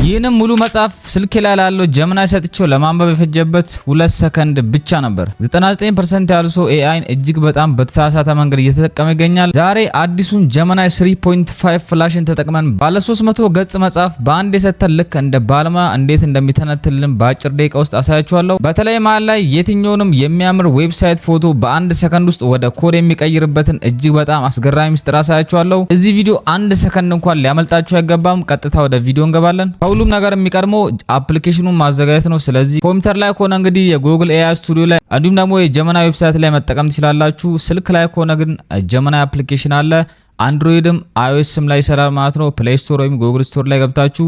ይህንን ሙሉ መጽሐፍ ስልኬ ላይ ላለው ጀሚናይ ሰጥቼው ለማንበብ የፈጀበት 2 ሰከንድ ብቻ ነበር። 99% ያሉ ሰው ኤአይን እጅግ በጣም በተሳሳተ መንገድ እየተጠቀመ ይገኛል። ዛሬ አዲሱን ጀሚናይ 3.5 ፍላሽን ተጠቅመን ባለ 300 ገጽ መጽሐፍ በአንድ የሰተን ልክ እንደ ባለሙያ እንዴት እንደሚተነትልን በአጭር ደቂቃ ውስጥ አሳያችኋለሁ። በተለይ መሃል ላይ የትኛውንም የሚያምር ዌብሳይት ፎቶ በአንድ ሰከንድ ውስጥ ወደ ኮድ የሚቀይርበትን እጅግ በጣም አስገራሚ ምስጢር አሳያችኋለሁ። እዚህ ቪዲዮ 1 ሰከንድ እንኳን ሊያመልጣችሁ አይገባም። ቀጥታ ወደ ቪዲዮ እንገባለን። ሁሉም ነገር የሚቀድመው አፕሊኬሽኑን ማዘጋጀት ነው። ስለዚህ ኮምፒውተር ላይ ከሆነ እንግዲህ የጉግል ኤአይ ስቱዲዮ ላይ እንዲሁም ደግሞ የጀሚናይ ዌብሳይት ላይ መጠቀም ትችላላችሁ። ስልክ ላይ ከሆነ ግን ጀሚናይ አፕሊኬሽን አለ። አንድሮይድም አይኦኤስም ላይ ይሰራል ማለት ነው። ፕሌይ ስቶር ወይም ጉግል ስቶር ላይ ገብታችሁ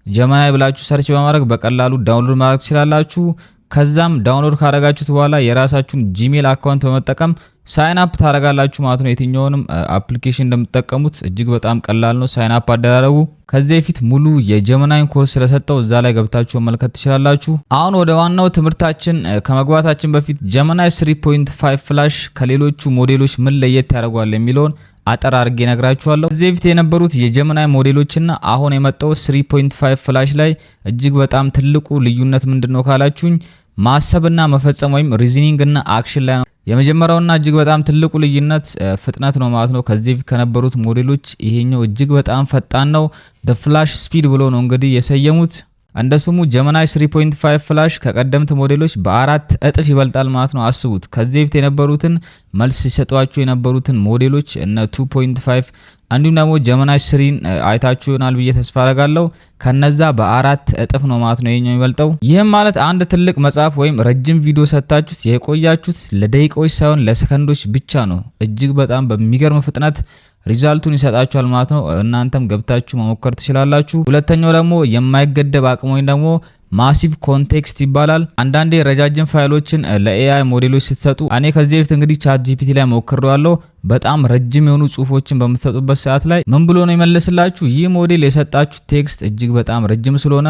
ጀሚናይ ብላችሁ ሰርች በማድረግ በቀላሉ ዳውንሎድ ማድረግ ትችላላችሁ። ከዛም ዳውንሎድ ካደረጋችሁት በኋላ የራሳችሁን ጂሜል አካውንት በመጠቀም ሳይን አፕ ታደርጋላችሁ ማለት ነው። የትኛውንም አፕሊኬሽን እንደምትጠቀሙት እጅግ በጣም ቀላል ነው ሳይን አፕ አደራረጉ። ከዚህ በፊት ሙሉ የጀሚናይን ኮርስ ስለሰጠው እዛ ላይ ገብታችሁ መመልከት ትችላላችሁ። አሁን ወደ ዋናው ትምህርታችን ከመግባታችን በፊት ጀሚናይ 3.5 ፍላሽ ከሌሎቹ ሞዴሎች ምን ለየት ያደርገዋል የሚለውን አጠር አድርጌ ነግራችኋለሁ። እዚህ በፊት የነበሩት የጀሚናይ ሞዴሎችና አሁን የመጣው 3.5 ፍላሽ ላይ እጅግ በጣም ትልቁ ልዩነት ምንድነው ካላችሁኝ ማሰብና መፈጸም ወይም ሪዝኒንግ እና አክሽን ላይ ነው። የመጀመሪያውና እጅግ በጣም ትልቁ ልዩነት ፍጥነት ነው ማለት ነው። ከዚህ በፊት ከነበሩት ሞዴሎች ይሄኛው እጅግ በጣም ፈጣን ነው። the flash speed ብሎ ነው እንግዲህ የሰየሙት። እንደ ስሙ ጀሚናይ 3.5 ፍላሽ ከቀደምት ሞዴሎች በ4 እጥፍ ይበልጣል ማለት ነው። አስቡት ከዚህ በፊት የነበሩትን መልስ ሲሰጧቸው የነበሩትን ሞዴሎች እነ 2.5 እንዲሁም ደግሞ ጀሚናይ 3ን አይታችሁ ይሆናል ብዬ ተስፋ አደርጋለሁ። ከነዛ በ4 እጥፍ ነው ማለት ነው የኛው የሚበልጠው። ይህም ማለት አንድ ትልቅ መጽሐፍ ወይም ረጅም ቪዲዮ ሰጣችሁት የቆያችሁት ለደቂቃዎች ሳይሆን ለሰከንዶች ብቻ ነው። እጅግ በጣም በሚገርም ፍጥነት ሪዛልቱን ይሰጣችኋል ማለት ነው። እናንተም ገብታችሁ መሞከር ትችላላችሁ። ሁለተኛው ደግሞ የማይገደብ አቅም ወይም ደግሞ ማሲቭ ኮንቴክስት ይባላል። አንዳንዴ ረጃጅም ፋይሎችን ለኤአይ ሞዴሎች ስትሰጡ እኔ ከዚህ በፊት እንግዲህ ቻት ጂፒቲ ላይ ሞክሬዋለሁ። በጣም ረጅም የሆኑ ጽሁፎችን በምትሰጡበት ሰዓት ላይ ምን ብሎ ነው ይመልስላችሁ? ይህ ሞዴል የሰጣችሁ ቴክስት እጅግ በጣም ረጅም ስለሆነ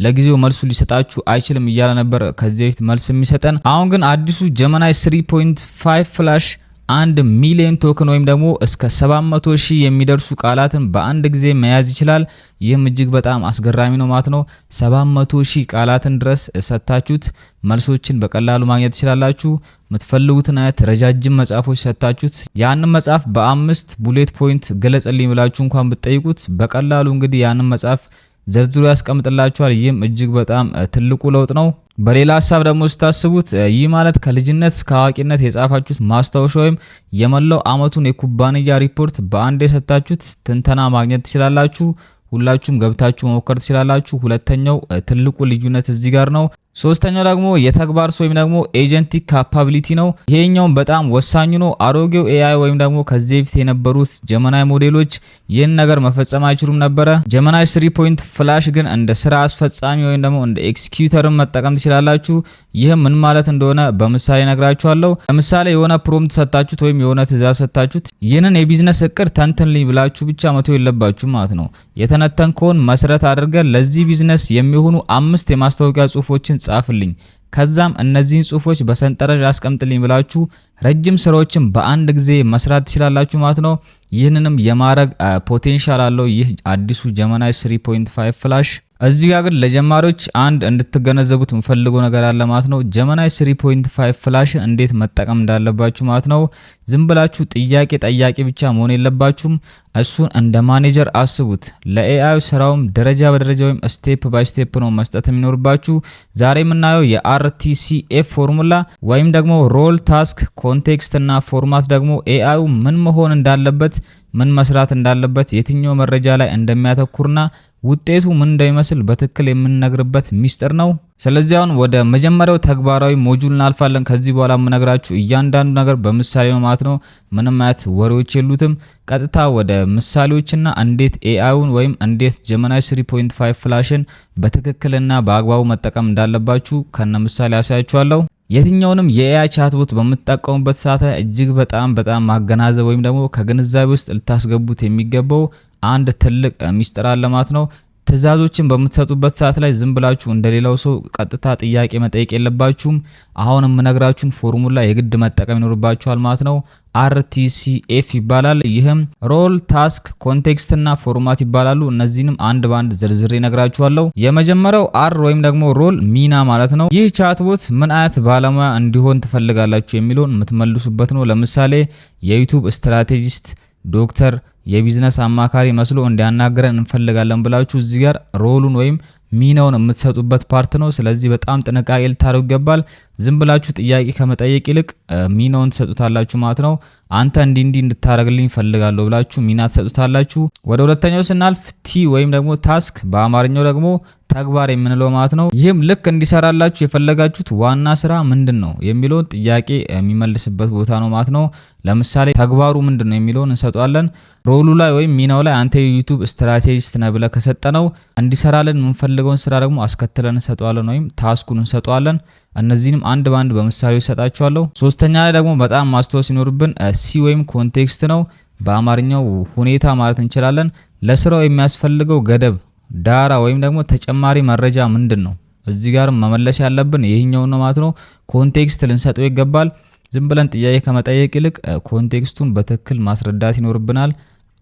ለጊዜው መልሱ ሊሰጣችሁ አይችልም እያለ ነበር ከዚህ በፊት መልስ የሚሰጠን። አሁን ግን አዲሱ ጀሚናይ 3.5 ፍላሽ 1 ሚሊዮን ቶክን ወይም ደግሞ እስከ 700,000 የሚደርሱ ቃላትን በአንድ ጊዜ መያዝ ይችላል። ይህም እጅግ በጣም አስገራሚ ነው ማለት ነው። 700,000 ቃላትን ድረስ ሰጣችሁት መልሶችን በቀላሉ ማግኘት ትችላላችሁ። የምትፈልጉትን አይነት ረጃጅም መጽሐፎች ሰጣችሁት ያንን መጽሐፍ በ5 ቡሌት ፖይንት ገለጽልኝ ብላችሁ እንኳን ብትጠይቁት በቀላሉ እንግዲህ ያንን መጽሐፍ ዘርዝሮ ያስቀምጥላችኋል። ይህም እጅግ በጣም ትልቁ ለውጥ ነው። በሌላ ሐሳብ ደግሞ ስታስቡት ይህ ማለት ከልጅነት እስከ አዋቂነት የጻፋችሁት ማስታወሻ ወይም የመላው አመቱን የኩባንያ ሪፖርት በአንድ የሰጣችሁት ትንተና ማግኘት ትችላላችሁ። ሁላችሁም ገብታችሁ መሞከር ትችላላችሁ። ሁለተኛው ትልቁ ልዩነት እዚህ ጋር ነው። ሶስተኛው ደግሞ የተግባር ወይም ደግሞ ኤጀንቲክ ካፓቢሊቲ ነው። ይሄኛው በጣም ወሳኙ ነው። አሮጌው ኤአይ ወይም ደግሞ ከዚህ በፊት የነበሩት ጀሚናይ ሞዴሎች ይህን ነገር መፈጸም አይችሉም ነበረ። ጀሚናይ 3 ፍላሽ ግን እንደ ስራ አስፈጻሚ ወይም ደግሞ እንደ ኤክስኪዩተርን መጠቀም ትችላላችሁ። ይህ ምን ማለት እንደሆነ በምሳሌ ነግራችኋለሁ። ለምሳሌ የሆነ ፕሮምፕት ሰጣችሁት ወይም የሆነ ትዕዛዝ ሰጣችሁት ይህንን የቢዝነስ እቅድ ተንትንልኝ ብላችሁ ብቻ መተው የለባችሁ ማለት ነው። የተነተንከውን መሰረት አድርገን ለዚህ ቢዝነስ የሚሆኑ 5 የማስታወቂያ ጽሁፎችን ጻፍልኝ ከዛም እነዚህን ጽሁፎች በሰንጠረዥ አስቀምጥልኝ ብላችሁ ረጅም ስራዎችን በአንድ ጊዜ መስራት ትችላላችሁ ማለት ነው። ይህንንም የማድረግ ፖቴንሻል አለው ይህ አዲሱ ጀሚናይ 3.5 ፍላሽ። እዚህ ጋር ግን ለጀማሪዎች አንድ እንድትገነዘቡት የምፈልገው ነገር አለ ማለት ነው። ጀሚናይ 3.5 ፍላሽን እንዴት መጠቀም እንዳለባችሁ ማለት ነው። ዝም ብላችሁ ጥያቄ ጠያቂ ብቻ መሆን የለባችሁም። እሱን እንደ ማኔጀር አስቡት። ለኤአይ ስራውም ደረጃ በደረጃ ወይም ስቴፕ ባይ ስቴፕ ነው መስጠት የሚኖርባችሁ። ዛሬ የምናየው የአርቲሲኤፍ ፎርሙላ ወይም ደግሞ ሮል፣ ታስክ፣ ኮንቴክስት እና ፎርማት ደግሞ ኤአዩ ምን መሆን እንዳለበት ምን መስራት እንዳለበት የትኛው መረጃ ላይ እንደሚያተኩርና ውጤቱ ምን እንደሚመስል በትክክል የምንነግርበት ሚስጥር ነው። ስለዚህ አሁን ወደ መጀመሪያው ተግባራዊ ሞጁል እናልፋለን። ከዚህ በኋላ የምነግራችሁ እያንዳንዱ ነገር በምሳሌ ነው ማለት ነው። ምንም አይነት ወሬዎች የሉትም። ቀጥታ ወደ ምሳሌዎችና እንዴት ኤአይውን ወይም እንዴት ጀሚናይ 3.5 ፍላሽን በትክክልና በአግባቡ መጠቀም እንዳለባችሁ ከነ ምሳሌ አሳያችኋለሁ። የትኛውንም የኤአይ ቻትቦት በምትጠቀሙበት ሰዓት እጅግ በጣም ማገናዘብ ወይም ደግሞ ከግንዛቤ ውስጥ ልታስገቡት የሚገባው አንድ ትልቅ ሚስጥር አለ ማለት ነው። ትዕዛዞችን በምትሰጡበት ሰዓት ላይ ዝም ብላችሁ እንደሌላው ሰው ቀጥታ ጥያቄ መጠየቅ የለባችሁም። አሁን የምነግራችሁን ፎርሙላ የግድ መጠቀም ይኖርባችኋል ማለት ነው። RTCF ይባላል። ይህም ሮል፣ ታስክ፣ ኮንቴክስት እና ፎርማት ይባላሉ። እነዚህንም አንድ ባንድ ዝርዝር እነግራችኋለሁ። የመጀመሪያው R ወይም ደግሞ ሮል ሚና ማለት ነው። ይህ ቻትቦት ምን አይነት ባለሙያ እንዲሆን ትፈልጋላችሁ የሚለውን የምትመልሱበት ነው። ለምሳሌ የዩቲዩብ ስትራቴጂስት፣ ዶክተር፣ የቢዝነስ አማካሪ መስሎ እንዲያናገረን እንፈልጋለን ብላችሁ እዚህ ጋር ሮሉን ወይም ሚናውን የምትሰጡበት ፓርት ነው። ስለዚህ በጣም ጥንቃቄ ልታደርጉ ይገባል። ዝም ብላችሁ ጥያቄ ከመጠየቅ ይልቅ ሚናውን ትሰጡታላችሁ ማለት ነው። አንተ እንዲህ እንድታረግልኝ ፈልጋለሁ ብላችሁ ሚና ትሰጡታላችሁ። ወደ ሁለተኛው ስናልፍ ቲ ወይም ደግሞ ታስክ፣ በአማርኛው ደግሞ ተግባር የምንለው ማለት ነው። ይህም ልክ እንዲሰራላችሁ የፈለጋችሁት ዋና ስራ ምንድን ነው የሚለውን ጥያቄ የሚመልስበት ቦታ ነው ማለት ነው። ለምሳሌ ተግባሩ ምንድን ነው የሚለውን እንሰጧለን። ሮሉ ላይ ወይም ሚናው ላይ አንተ የዩቲዩብ ስትራቴጂስት ነህ ብለህ ከሰጠነው እንዲሰራልን የምንፈልገውን ስራ ደግሞ አስከትለን እንሰጠዋለን ወይም ታስኩን እንሰጠዋለን። እነዚህንም አንድ ባንድ በምሳሌ እሰጣችኋለሁ። ሶስተኛ ላይ ደግሞ በጣም ማስተዋወስ ሲኖርብን ሲ ወይም ኮንቴክስት ነው። በአማርኛው ሁኔታ ማለት እንችላለን። ለስራው የሚያስፈልገው ገደብ፣ ዳራ ወይም ደግሞ ተጨማሪ መረጃ ምንድን ነው? እዚህ ጋር መመለስ ያለብን ይሄኛው ነው ማለት ነው። ኮንቴክስት ልንሰጠው ይገባል። ዝም ብለን ጥያቄ ከመጠየቅ ይልቅ ኮንቴክስቱን በትክክል ማስረዳት ይኖርብናል።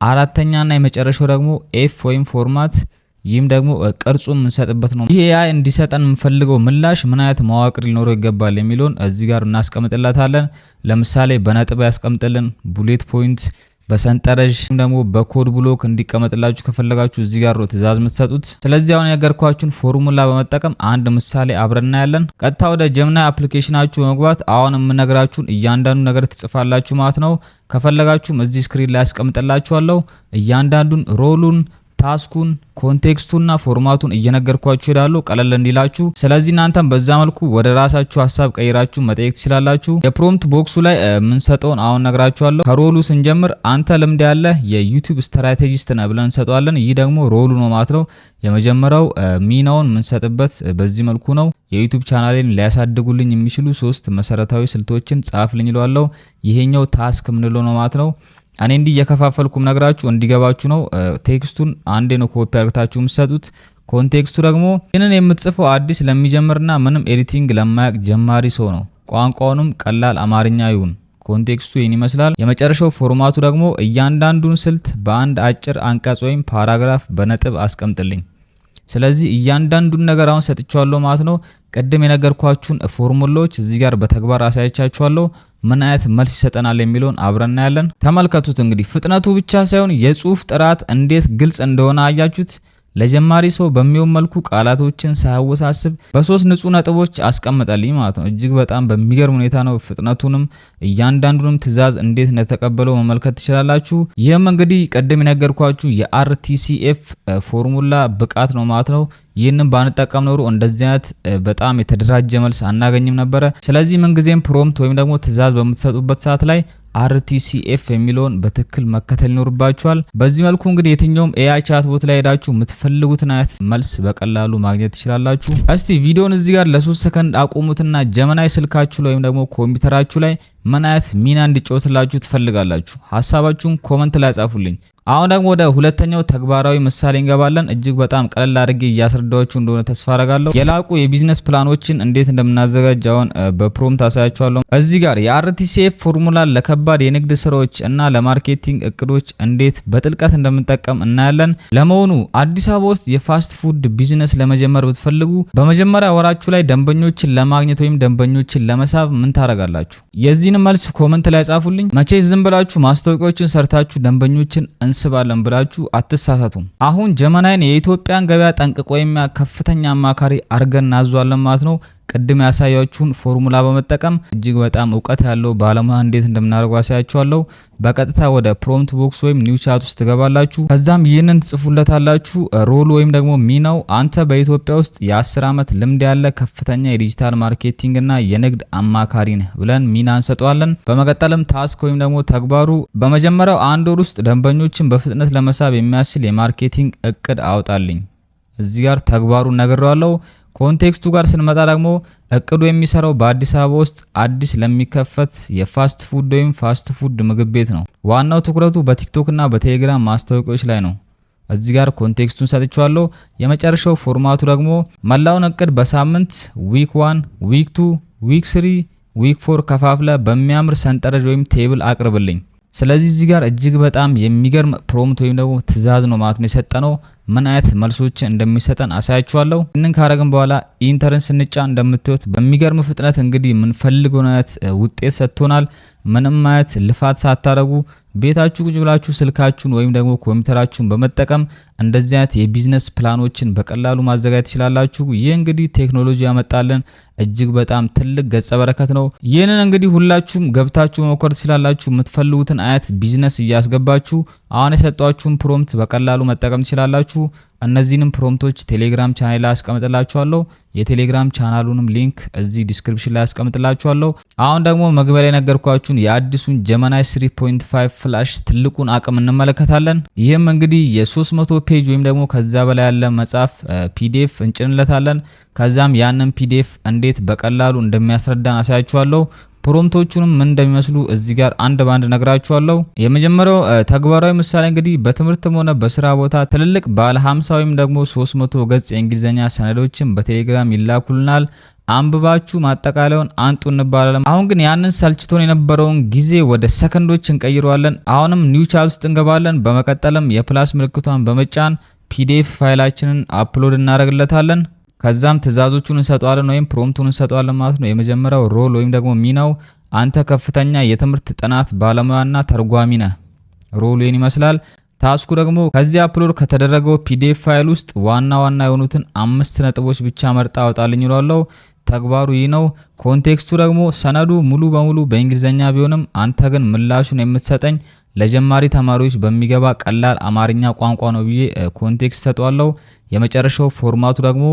አራተኛና የመጨረሻው ደግሞ ኤፍ ወይም ፎርማት፣ ይህም ደግሞ ቅርጹን የምንሰጥበት ነው። ይህ AI እንዲሰጠን የምንፈልገው ምላሽ ምን አይነት መዋቅር ሊኖረው ይገባል የሚለውን እዚህ ጋር እናስቀምጥላታለን። ለምሳሌ በነጥብ ያስቀምጥልን፣ ቡሌት ፖይንት፣ በሰንጠረዥ ደግሞ በኮድ ብሎክ እንዲቀመጥላችሁ ከፈለጋችሁ እዚህ ጋር ነው ትዕዛዝ የምትሰጡት። ስለዚህ አሁን የነገርኳችሁን ፎርሙላ በመጠቀም አንድ ምሳሌ አብረን እናያለን። ቀጥታ ወደ ጀምናይ አፕሊኬሽናችሁ በመግባት አሁን የምነግራችሁን እያንዳንዱ ነገር ትጽፋላችሁ ማለት ነው። ከፈለጋችሁም እዚህ ስክሪን ላይ ያስቀምጥላችኋለሁ። እያንዳንዱን ሮሉን፣ ታስኩን፣ ኮንቴክስቱና ፎርማቱን እየነገርኳችሁ ሄዳለሁ ቀለል እንዲላችሁ። ስለዚህ እናንተም በዛ መልኩ ወደ ራሳችሁ ሐሳብ ቀይራችሁ መጠየቅ ትችላላችሁ። የፕሮምፕት ቦክሱ ላይ የምንሰጠውን አሁን ነግራችኋለሁ። ከሮሉ ስንጀምር አንተ ልምድ ያለህ የዩቲዩብ ስትራቴጂስት ነህ ብለን እንሰጠዋለን። ይህ ደግሞ ሮሉ ነው ማለት ነው። የመጀመሪያው ሚናውን የምንሰጥበት በዚህ መልኩ ነው። የዩቲዩብ ቻናሌን ሊያሳድጉልኝ የሚችሉ 3 መሰረታዊ ስልቶችን ጻፍልኝ እለዋለሁ። ይሄኛው ታስክ ምንለው ነው ማለት ነው። እኔ እንዲህ እየከፋፈልኩም ነግራችሁ እንዲገባችሁ ነው። ቴክስቱን አንዴ ነው ኮፒ አድርጋችሁ የምትሰጡት። ኮንቴክስቱ ደግሞ ይህንን የምትጽፈው አዲስ ለሚጀምርና ምንም ኤዲቲንግ ለማያቅ ጀማሪ ሰው ነው። ቋንቋውንም ቀላል አማርኛ ይሁን። ኮንቴክስቱ ይህን ይመስላል። የመጨረሻው ፎርማቱ ደግሞ እያንዳንዱን ስልት በአንድ አጭር አንቀጽ ወይም ፓራግራፍ በነጥብ አስቀምጥልኝ። ስለዚህ እያንዳንዱን ነገር አሁን ሰጥቻለሁ ማለት ነው። ቀደም የነገርኳችሁን ፎርሙላዎች እዚህ ጋር በተግባር አሳይቻችኋለሁ። ምን አይነት መልስ ይሰጠናል የሚለውን አብረን እናያለን። ተመልከቱት። እንግዲህ ፍጥነቱ ብቻ ሳይሆን የጽሁፍ ጥራት እንዴት ግልጽ እንደሆነ አያችሁት። ለጀማሪ ሰው በሚሆን መልኩ ቃላቶችን ሳያወሳስብ በ3 ንጹህ ነጥቦች አስቀምጠልኝ ማለት ነው። እጅግ በጣም በሚገርም ሁኔታ ነው። ፍጥነቱንም እያንዳንዱንም ትዕዛዝ እንዴት እንደተቀበለው መመልከት ትችላላችሁ። ይህም እንግዲህ ቀደም የነገርኳችሁ የRTCF ፎርሙላ ብቃት ነው ማለት ነው። ይህንን ባንጠቀም ኖሮ እንደዚህ አይነት በጣም የተደራጀ መልስ አናገኝም ነበረ። ስለዚህ ምንጊዜም ፕሮምፕት ወይም ደግሞ ትዕዛዝ በምትሰጡበት ሰዓት ላይ RTCF የሚለውን በትክክል መከተል ይኖርባችኋል። በዚህ መልኩ እንግዲህ የትኛውም AI ቻትቦት ላይ ሄዳችሁ የምትፈልጉትን አይነት መልስ በቀላሉ ማግኘት ትችላላችሁ። እስቲ ቪዲዮውን እዚህ ጋር ለ3 ሰከንድ አቁሙትና ጀመናይ ስልካችሁ ላይ ወይም ደግሞ ኮምፒውተራችሁ ላይ ምን አይነት ሚና እንዲጫወትላችሁ ትፈልጋላችሁ? ሐሳባችሁን ኮመንት ላይ ጻፉልኝ። አሁን ደግሞ ወደ ሁለተኛው ተግባራዊ ምሳሌ እንገባለን። እጅግ በጣም ቀለል አድርጌ እያስረዳችሁ እንደሆነ ተስፋ አደርጋለሁ። የላቁ የቢዝነስ ፕላኖችን እንዴት እንደምናዘጋጅ አሁን በፕሮምፕት አሳያችኋለሁ። እዚህ ጋር የRTCF ፎርሙላ ለከባድ የንግድ ስራዎች እና ለማርኬቲንግ እቅዶች እንዴት በጥልቀት እንደምንጠቀም እናያለን። ለመሆኑ አዲስ አበባ ውስጥ የፋስት ፉድ ቢዝነስ ለመጀመር ብትፈልጉ በመጀመሪያ ወራችሁ ላይ ደንበኞችን ለማግኘት ወይም ደንበኞችን ለመሳብ ምን ታደርጋላችሁ? የዚህን መልስ ኮመንት ላይ ጻፉልኝ። መቼ ዝም ብላችሁ ማስታወቂያዎችን ሰርታችሁ ደንበኞችን እንስባለን ብላችሁ አትሳሳቱም። አሁን ጀመናይን የኢትዮጵያን ገበያ ጠንቅቆ የሚያውቅ ከፍተኛ አማካሪ አርገን እናዟለን ማለት ነው። ቅድም ያሳያችሁን ፎርሙላ በመጠቀም እጅግ በጣም እውቀት ያለው ባለሙያ እንዴት እንደምናደርጉ አሳያችኋለሁ። በቀጥታ ወደ ፕሮምፕት ቦክስ ወይም ኒው ቻት ውስጥ ትገባላችሁ። ከዛም ይህንን ትጽፉለታላችሁ። ሮል ወይም ደግሞ ሚናው አንተ በኢትዮጵያ ውስጥ የ10 ዓመት ልምድ ያለ ከፍተኛ የዲጂታል ማርኬቲንግ እና የንግድ አማካሪ ነህ ብለን ሚና እንሰጠዋለን። በመቀጠልም ታስክ ወይም ደግሞ ተግባሩ በመጀመሪያው 1 ወር ውስጥ ደንበኞችን በፍጥነት ለመሳብ የሚያስችል የማርኬቲንግ እቅድ አውጣልኝ። እዚህ ጋር ተግባሩን ነግሬዋለሁ። ኮንቴክስቱ ጋር ስንመጣ ደግሞ እቅዱ የሚሰራው በአዲስ አበባ ውስጥ አዲስ ለሚከፈት የፋስት ፉድ ወይም ፋስት ፉድ ምግብ ቤት ነው። ዋናው ትኩረቱ በቲክቶክ እና በቴሌግራም ማስታወቂያዎች ላይ ነው። እዚህ ጋር ኮንቴክስቱን ሰጥቻለሁ። የመጨረሻው ፎርማቱ ደግሞ መላውን እቅድ በሳምንት ዊክ 1 ዊክ 2 ዊክ 3 ዊክ 4 ከፋፍለ በሚያምር ሰንጠረዥ ወይም ቴብል አቅርብልኝ። ስለዚህ እዚህ ጋር እጅግ በጣም የሚገርም ፕሮምፕት ወይም ደግሞ ትእዛዝ ነው ማለት ነው የሰጠነው። ምን አይነት መልሶችን እንደሚሰጠን አሳያችኋለሁ። እንን ካረግን በኋላ ኢንተርን ስንጫን እንደምታዩት በሚገርም ፍጥነት እንግዲህ የምንፈልገውን አይነት ውጤት ሰጥቶናል። ምንም አይነት ልፋት ሳታረጉ ቤታችሁ ቁጭ ብላችሁ ስልካችሁን ወይም ደግሞ ኮምፒውተራችሁን በመጠቀም እንደዚህ አይነት የቢዝነስ ፕላኖችን በቀላሉ ማዘጋጀት ትችላላችሁ። ይህ እንግዲህ ቴክኖሎጂ ያመጣልን እጅግ በጣም ትልቅ ገጸ በረከት ነው። ይህንን እንግዲህ ሁላችሁም ገብታችሁ መሞከር ትችላላችሁ። የምትፈልጉትን አይነት ቢዝነስ እያስገባችሁ አሁን የሰጧችሁን ፕሮምፕት በቀላሉ መጠቀም ትችላላችሁ። እነዚህንም ፕሮምፕቶች ቴሌግራም ቻናል ላይ አስቀምጥላችኋለሁ። የቴሌግራም ቻናሉንም ሊንክ እዚህ ዲስክሪፕሽን ላይ አስቀምጥላችኋለሁ። አሁን ደግሞ መግቢያ ላይ ነገርኳችሁን የአዲሱን ጀመናይ 3.5 ፍላሽ ትልቁን አቅም እንመለከታለን። ይህም እንግዲህ የ300 ፔጅ ወይም ደግሞ ከዛ በላይ ያለ መጽሐፍ ፒዲኤፍ እንጭንለታለን። ከዛም ያንን ፒዲኤፍ እንዴት በቀላሉ እንደሚያስረዳን አሳያችኋለሁ። ፕሮምፕቶቹንም ምን እንደሚመስሉ እዚህ ጋር አንድ ባንድ ነግራችኋለሁ። የመጀመሪያው ተግባራዊ ምሳሌ እንግዲህ በትምህርትም ሆነ በስራ ቦታ ትልልቅ ባለ 50 ወይም ደግሞ 300 ገጽ የእንግሊዘኛ ሰነዶችን በቴሌግራም ይላኩልናል። አንብባችሁ ማጠቃለያውን አንጡ እንባላለን። አሁን ግን ያንን ሰልችቶን የነበረውን ጊዜ ወደ ሰከንዶች እንቀይረዋለን። አሁንም ኒው ቻት ውስጥ እንገባለን። በመቀጠልም የፕላስ ምልክቷን በመጫን ፒዲኤፍ ፋይላችንን አፕሎድ እናደርግለታለን። ከዛም ትእዛዞቹን እንሰጣለን ወይም ፕሮምፕቱን እንሰጣለን ማለት ነው። የመጀመሪያው ሮል ወይም ደግሞ ሚናው አንተ ከፍተኛ የትምህርት ጥናት ባለሙያና ተርጓሚ ነህ። ሮሉ ይህን ይመስላል። ታስኩ ደግሞ ከዚህ አፕሎድ ከተደረገው ፒዲኤፍ ፋይል ውስጥ ዋና ዋና የሆኑትን 5 ነጥቦች ብቻ መርጣ አውጣልኝ ይላለው። ተግባሩ ይህ ነው። ኮንቴክስቱ ደግሞ ሰነዱ ሙሉ በሙሉ በእንግሊዘኛ ቢሆንም አንተ ግን ምላሹን የምትሰጠኝ ለጀማሪ ተማሪዎች በሚገባ ቀላል አማርኛ ቋንቋ ነው ብዬ ኮንቴክስት ሰጠዋለሁ። የመጨረሻው ፎርማቱ ደግሞ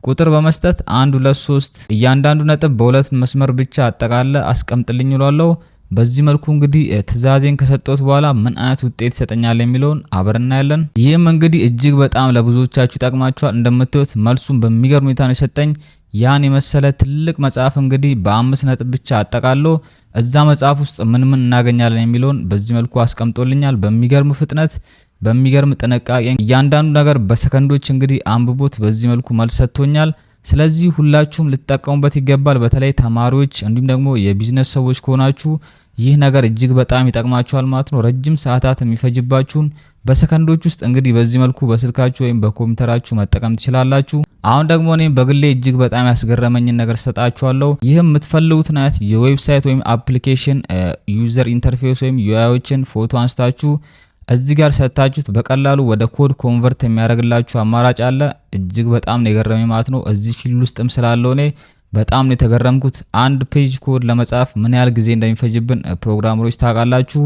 ቁጥር በመስጠት 1 2 3 እያንዳንዱ ነጥብ በሁለት መስመር ብቻ አጠቃለ አስቀምጥልኝ ይላለው። በዚህ መልኩ እንግዲህ ትእዛዜን ከሰጠሁት በኋላ ምን አይነት ውጤት ይሰጠኛል የሚለውን አብረን እናያለን። ይህም እንግዲህ እጅግ በጣም ለብዙዎቻችሁ ይጠቅማችኋል። እንደምታዩት መልሱን በሚገርም ሁኔታ ነው የሰጠኝ። ያን የመሰለ ትልቅ መጽሐፍ እንግዲህ በ5 ነጥብ ብቻ አጠቃሎ እዛ መጽሐፍ ውስጥ ምን እናገኛለን የሚለውን በዚህ መልኩ አስቀምጦልኛል። በሚገርም ፍጥነት በሚገርም ጥንቃቄ እያንዳንዱ ነገር በሰከንዶች እንግዲህ አንብቦት በዚህ መልኩ መልስ ሰጥቶኛል። ስለዚህ ሁላችሁም ልትጠቀሙበት ይገባል። በተለይ ተማሪዎች እንዲሁም ደግሞ የቢዝነስ ሰዎች ከሆናችሁ ይህ ነገር እጅግ በጣም ይጠቅማችኋል ማለት ነው። ረጅም ሰዓታት የሚፈጅባችሁን በሰከንዶች ውስጥ እንግዲህ በዚህ መልኩ በስልካችሁ ወይም በኮምፒውተራችሁ መጠቀም ትችላላችሁ። አሁን ደግሞ እኔ በግሌ እጅግ በጣም ያስገረመኝን ነገር ሰጣችኋለሁ። ይህም የምትፈልጉትን አይነት የዌብሳይት ወይም አፕሊኬሽን ዩዘር ኢንተርፌስ ወይም ዩአይዎችን ፎቶ አንስታችሁ እዚህ ጋር ሰጣችሁት በቀላሉ ወደ ኮድ ኮንቨርት የሚያደርግላችሁ አማራጭ አለ። እጅግ በጣም ነው የገረመኝ ማለት ነው። እዚህ ፊልድ ውስጥም ስላለው እኔ በጣም ነው የተገረምኩት። አንድ ፔጅ ኮድ ለመጻፍ ምን ያህል ጊዜ እንደሚፈጅብን ፕሮግራመሮች ታውቃላችሁ።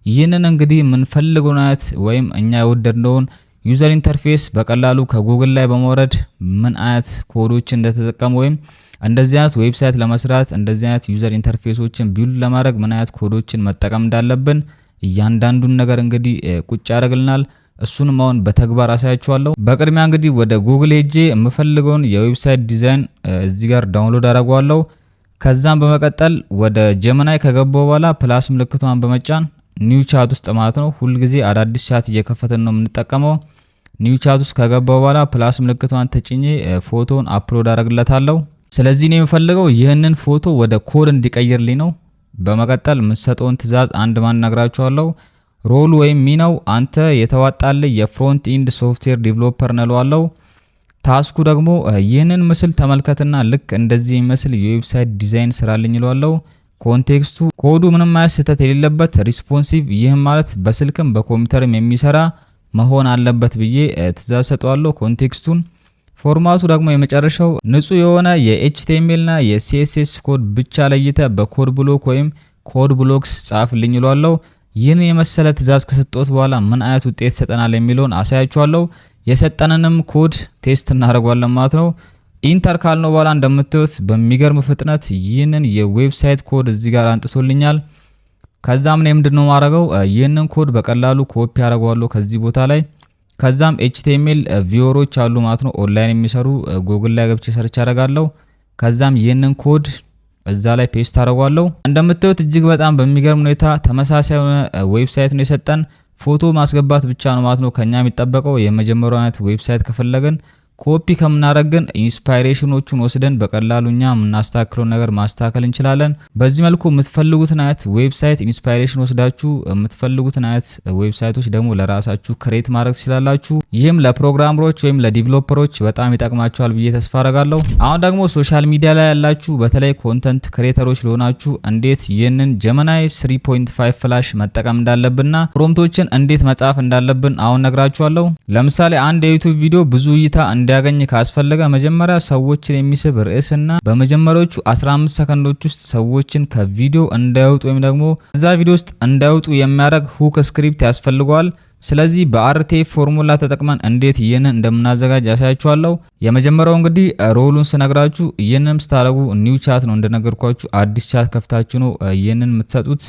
ይህንን እንግዲህ የምንፈልገውን አይነት ወይም እኛ የወደድነውን ዩዘር ኢንተርፌስ በቀላሉ ከጉግል ላይ በመውረድ ምን አይነት ኮዶችን እንደተጠቀሙ ወይም እንደዚህ አይነት ዌብሳይት ለመስራት እንደዚህ አይነት ዩዘር ኢንተርፌሶችን ቢልድ ለማድረግ ምን አይነት ኮዶችን መጠቀም እንዳለብን እያንዳንዱን ነገር እንግዲህ ቁጭ ያደርግልናል። እሱንም አሁን በተግባር አሳያችኋለሁ። በቅድሚያ እንግዲህ ወደ ጉግል ሄጄ የምፈልገውን የዌብሳይት ዲዛይን እዚህ ጋር ዳውንሎድ አደርጋለሁ። ከዛም በመቀጠል ወደ ጀመናይ ከገባው በኋላ ፕላስ ምልክቷን በመጫን ኒው ቻት ውስጥ ማለት ነው። ሁል ጊዜ አዳዲስ ቻት እየከፈተን ነው የምንጠቀመው። ኒው ቻት ውስጥ ከገባው በኋላ ፕላስ ምልክቷን ተጭኜ ፎቶን አፕሎድ አደርግለታለሁ። ስለዚህ ነው የምፈልገው ይህንን ፎቶ ወደ ኮድ እንዲቀይርልኝ ነው። በመቀጠል የምሰጠውን ትእዛዝ አንድ ማን ነግራችኋለሁ። ሮል ወይም ሚናው አንተ የተዋጣልህ የፍሮንት ኢንድ ሶፍትዌር ዲቨሎፐር ነለዋለው። ታስኩ ደግሞ ይህንን ምስል ተመልከትና ልክ እንደዚህ የሚመስል የዌብሳይት ዲዛይን ስራልኝ ይለዋለው። ኮንቴክስቱ ኮዱ ምንም አይነት ስህተት የሌለበት ሪስፖንሲቭ፣ ይህም ማለት በስልክም በኮምፒውተርም የሚሰራ መሆን አለበት ብዬ ትእዛዝ ሰጠዋለሁ። ኮንቴክስቱን ፎርማቱ ደግሞ የመጨረሻው ንጹህ የሆነ የኤችቲኤምኤል እና የሲኤስኤስ ኮድ ብቻ ለይተ በኮድ ብሎክ ወይም ኮድ ብሎክስ ጻፍልኝ ይሏለው። ይህን የመሰለ ትእዛዝ ከሰጠሁት በኋላ ምን አይነት ውጤት ይሰጠናል የሚለውን አሳያችኋለሁ። የሰጠንንም ኮድ ቴስት እናደርጋለን ማለት ነው። ኢንተር ካልነው በኋላ እንደምታዩት በሚገርም ፍጥነት ይህንን የዌብሳይት ኮድ እዚህ ጋር አንጥቶልኛል። ከዛም ነው ምንድነው ማድረገው ይህንን ኮድ በቀላሉ ኮፒ አደርጋለሁ ከዚህ ቦታ ላይ። ከዛም ኤችቲኤምኤል ቪወሮች አሉ ማለት ነው ኦንላይን የሚሰሩ ጉግል ላይ ገብቼ ሰርች አደርጋለሁ። ከዛም ይህንን ኮድ እዛ ላይ ፔስት አደርጋለሁ። እንደምታዩት እጅግ በጣም በሚገርም ሁኔታ ተመሳሳይ የሆነ ዌብሳይት ነው የሰጠን። ፎቶ ማስገባት ብቻ ነው ማለት ነው ከኛ የሚጠበቀው። የመጀመሪያው አይነት ዌብሳይት ከፈለገን ኮፒ ከምናረግን ኢንስፓይሬሽኖቹን ወስደን በቀላሉኛ የምናስተካክለው ነገር ማስተካከል እንችላለን። በዚህ መልኩ የምትፈልጉትን አይነት ዌብሳይት ኢንስፓይሬሽን ወስዳችሁ የምትፈልጉትን አይነት ዌብሳይቶች ደግሞ ለራሳችሁ ክሬት ማድረግ ትችላላችሁ። ይህም ለፕሮግራመሮች ወይም ለዲቨሎፐሮች በጣም ይጠቅማችኋል ብዬ ተስፋ አረጋለሁ። አሁን ደግሞ ሶሻል ሚዲያ ላይ ያላችሁ በተለይ ኮንተንት ክሬተሮች ለሆናችሁ እንዴት ይህንን ጀመናይ 3.5 ፍላሽ መጠቀም እንዳለብንና ፕሮምፕቶችን እንዴት መጻፍ እንዳለብን አሁን ነግራችኋለሁ። ለምሳሌ አንድ የዩቲዩብ ቪዲዮ ብዙ እይታ እንዲያገኝ ካስፈለገ መጀመሪያ ሰዎችን የሚስብ ርዕስና በመጀመሪያዎቹ 15 ሰከንዶች ውስጥ ሰዎችን ከቪዲዮ እንዳይወጡ ወይም ደግሞ እዛ ቪዲዮ ውስጥ እንዳይወጡ የሚያደርግ ሁክ ስክሪፕት ያስፈልገዋል። ስለዚህ በአርቲኤፍ ፎርሙላ ተጠቅመን እንዴት ይህንን እንደምናዘጋጅ ያሳያችኋለሁ። የመጀመሪያው እንግዲህ ሮሉን ስነግራችሁ ይህንንም ስታደርጉ ኒው ቻት ነው እንደነገርኳችሁ አዲስ ቻት ከፍታችሁ ነው ይህንን የምትሰጡት።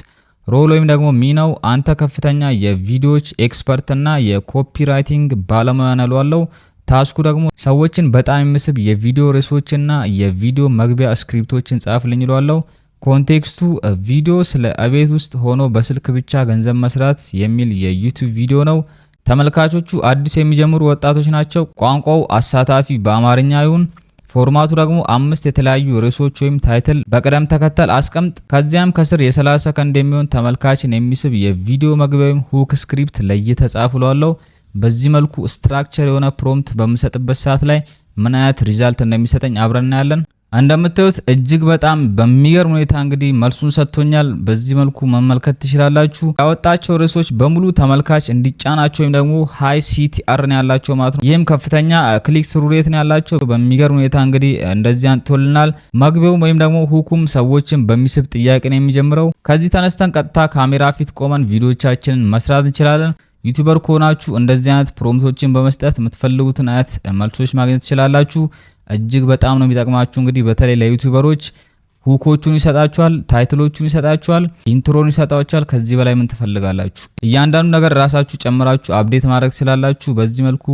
ሮል ወይም ደግሞ ሚናው አንተ ከፍተኛ የቪዲዮዎች ኤክስፐርት እና የኮፒራይቲንግ ባለሙያ ነው። ታስኩ ደግሞ ሰዎችን በጣም የሚስብ የቪዲዮ ርዕሶችና የቪዲዮ መግቢያ ስክሪፕቶችን ጻፍልኝ ይሏለው። ኮንቴክስቱ ቪዲዮ ስለ አቤት ውስጥ ሆኖ በስልክ ብቻ ገንዘብ መስራት የሚል የዩቲዩብ ቪዲዮ ነው። ተመልካቾቹ አዲስ የሚጀምሩ ወጣቶች ናቸው። ቋንቋው አሳታፊ በአማርኛ ይሁን። ፎርማቱ ደግሞ 5 የተለያዩ ርዕሶች ወይም ታይትል በቅደም ተከተል አስቀምጥ። ከዚያም ከስር የ30 ሰከንድ የሚሆን ተመልካችን የሚስብ የቪዲዮ መግቢያ ወይም ሁክ ስክሪፕት ለይተህ ጻፍ ይሏለው። በዚህ መልኩ ስትራክቸር የሆነ ፕሮምፕት በምሰጥበት ሰዓት ላይ ምን አይነት ሪዛልት እንደሚሰጠኝ አብረን እናያለን። እንደምታዩት እጅግ በጣም በሚገርም ሁኔታ እንግዲህ መልሱን ሰጥቶኛል። በዚህ መልኩ መመልከት ትችላላችሁ። ያወጣቸው ርዕሶች በሙሉ ተመልካች እንዲጫናቸው ወይም ደግሞ ሃይ ሲቲአር ነው ያላቸው ማለት ነው። ይህም ከፍተኛ ክሊክ ስሩ ሬት ነው ያላቸው። በሚገርም ሁኔታ እንግዲህ እንደዚህ አንጥቶልናል። መግቢያው ወይም ደግሞ ሁኩም ሰዎችን በሚስብ ጥያቄ ነው የሚጀምረው። ከዚህ ተነስተን ቀጥታ ካሜራ ፊት ቆመን ቪዲዮቻችንን መስራት እንችላለን። ዩቲዩበር ከሆናችሁ እንደዚህ አይነት ፕሮምፕቶችን በመስጠት የምትፈልጉትን አይነት መልሶች ማግኘት ትችላላችሁ። እጅግ በጣም ነው የሚጠቅማችሁ። እንግዲህ በተለይ ለዩቲዩበሮች ሁኮቹን ይሰጣችኋል፣ ታይትሎቹን ይሰጣችኋል፣ ኢንትሮን ይሰጣችኋል። ከዚህ በላይ ምን ትፈልጋላችሁ? እያንዳንዱ ነገር ራሳችሁ ጨምራችሁ አፕዴት ማድረግ ትችላላችሁ። በዚህ መልኩ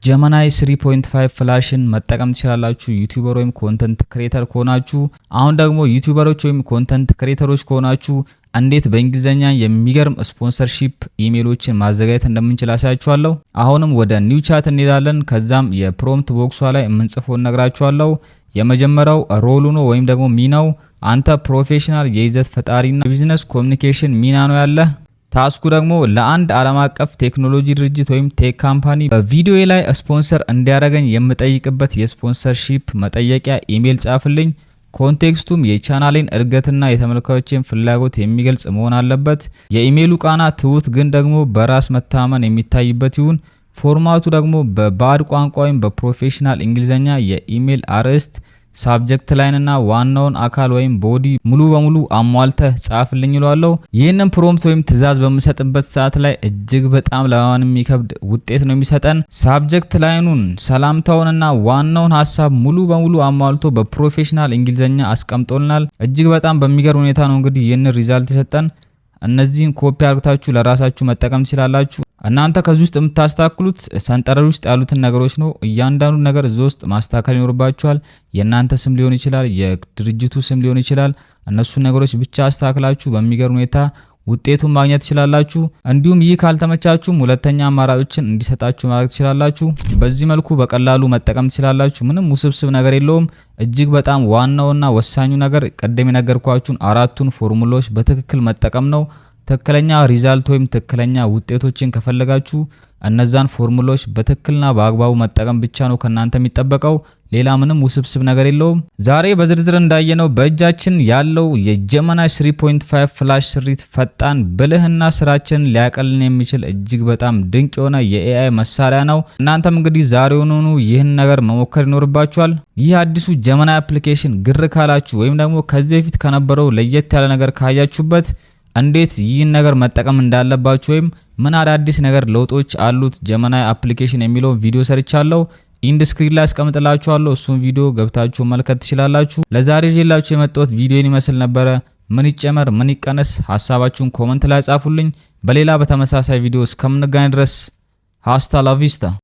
ጀመናይ 3.5 ፍላሽን መጠቀም ትችላላችሁ ዩቲዩበር ወይም ኮንተንት ክሬተር ከሆናችሁ። አሁን ደግሞ ዩቲዩበሮች ወይም ኮንተንት ክሬተሮች ከሆናችሁ እንዴት በእንግሊዘኛ የሚገርም ስፖንሰርሺፕ ኢሜሎችን ማዘጋጀት እንደምንችል አሳያችኋለሁ። አሁንም ወደ ኒው ቻት እንሄዳለን። ከዛም የፕሮምፕት ቦክሷ ላይ የምንጽፈው እነግራችኋለሁ። የመጀመሪያው ሮሉ ነው ወይም ደግሞ ሚናው አንተ ፕሮፌሽናል የይዘት ፈጣሪና ቢዝነስ ኮሚኒኬሽን ሚና ነው ያለህ። ታስኩ ደግሞ ለአንድ ዓለም አቀፍ ቴክኖሎጂ ድርጅት ወይም ቴክ ካምፓኒ በቪዲዮ ላይ ስፖንሰር እንዲያደርገኝ የምጠይቅበት የስፖንሰርሺፕ መጠየቂያ ኢሜል ጻፍልኝ። ኮንቴክስቱም የቻናሌን እድገትና የተመልካቾችን ፍላጎት የሚገልጽ መሆን አለበት። የኢሜሉ ቃና ትሁት ግን ደግሞ በራስ መታመን የሚታይበት ይሁን። ፎርማቱ ደግሞ በባዕድ ቋንቋ ወይም በፕሮፌሽናል እንግሊዘኛ የኢሜል አርዕስት ሳብጀክት ላይን እና ዋናውን አካል ወይም ቦዲ ሙሉ በሙሉ አሟልተህ ጻፍልኝ ይሏለው። ይህንን ፕሮምፕት ወይም ትዕዛዝ በምሰጥበት ሰዓት ላይ እጅግ በጣም ለማመን የሚከብድ ውጤት ነው የሚሰጠን። ሳብጀክት ላይኑን፣ ሰላምታውንና ዋናውን ሀሳብ ሙሉ በሙሉ አሟልቶ በፕሮፌሽናል እንግሊዘኛ አስቀምጦልናል። እጅግ በጣም በሚገርም ሁኔታ ነው እንግዲህ ይህንን ሪዛልት የሰጠን። እነዚህን ኮፒ አድርጋችሁ ለራሳችሁ መጠቀም ትችላላችሁ። እናንተ ከዚህ ውስጥ የምታስተካክሉት ሰንጠረዥ ውስጥ ያሉትን ነገሮች ነው። እያንዳንዱ ነገር እዚህ ውስጥ ማስተካከል ይኖርባችኋል። የእናንተ ስም ሊሆን ይችላል፣ የድርጅቱ ስም ሊሆን ይችላል። እነሱን ነገሮች ብቻ አስተካክላችሁ በሚገርም ሁኔታ ውጤቱን ማግኘት ትችላላችሁ። እንዲሁም ይህ ካልተመቻችሁም ሁለተኛ አማራጮችን እንዲሰጣችሁ ማድረግ ትችላላችሁ። በዚህ መልኩ በቀላሉ መጠቀም ትችላላችሁ። ምንም ውስብስብ ነገር የለውም። እጅግ በጣም ዋናውና ወሳኙ ነገር ቀደም የነገርኳችሁን አራቱን ፎርሙላዎች በትክክል መጠቀም ነው። ትክክለኛ ሪዛልት ወይም ትክክለኛ ውጤቶችን ከፈለጋችሁ እነዛን ፎርሙላዎች በትክክልና በአግባቡ መጠቀም ብቻ ነው ከናንተ የሚጠበቀው። ሌላ ምንም ውስብስብ ነገር የለውም። ዛሬ በዝርዝር እንዳየነው በእጃችን ያለው የጀመናይ 3.5 ፍላሽ ስሪት ፈጣን ብልህና ስራችንን ሊያቀልን የሚችል እጅግ በጣም ድንቅ የሆነ የኤአይ መሳሪያ ነው። እናንተም እንግዲህ ዛሬውኑ ይህን ነገር መሞከር ይኖርባችኋል። ይህ አዲሱ ጀመናይ አፕሊኬሽን ግር ካላችሁ ወይም ደግሞ ከዚህ በፊት ከነበረው ለየት ያለ ነገር ካያችሁበት እንዴት ይህን ነገር መጠቀም እንዳለባችሁ ወይም ምን አዳዲስ ነገር ለውጦች አሉት ጀመናይ አፕሊኬሽን የሚለው ቪዲዮ ሰርቻለሁ። ኢንድ ስክሪን ላይ አስቀምጥላችኋለሁ። እሱን ቪዲዮ ገብታችሁ መልከት ትችላላችሁ። ለዛሬ ይዤላችሁ የመጣሁት ቪዲዮን ይመስል ነበረ። ምን ይጨመር ምን ይቀነስ ሐሳባችሁን ኮሜንት ላይ ጻፉልኝ። በሌላ በተመሳሳይ ቪዲዮ እስከምንገናኝ ድረስ ሃስታ ላ ቪስታ።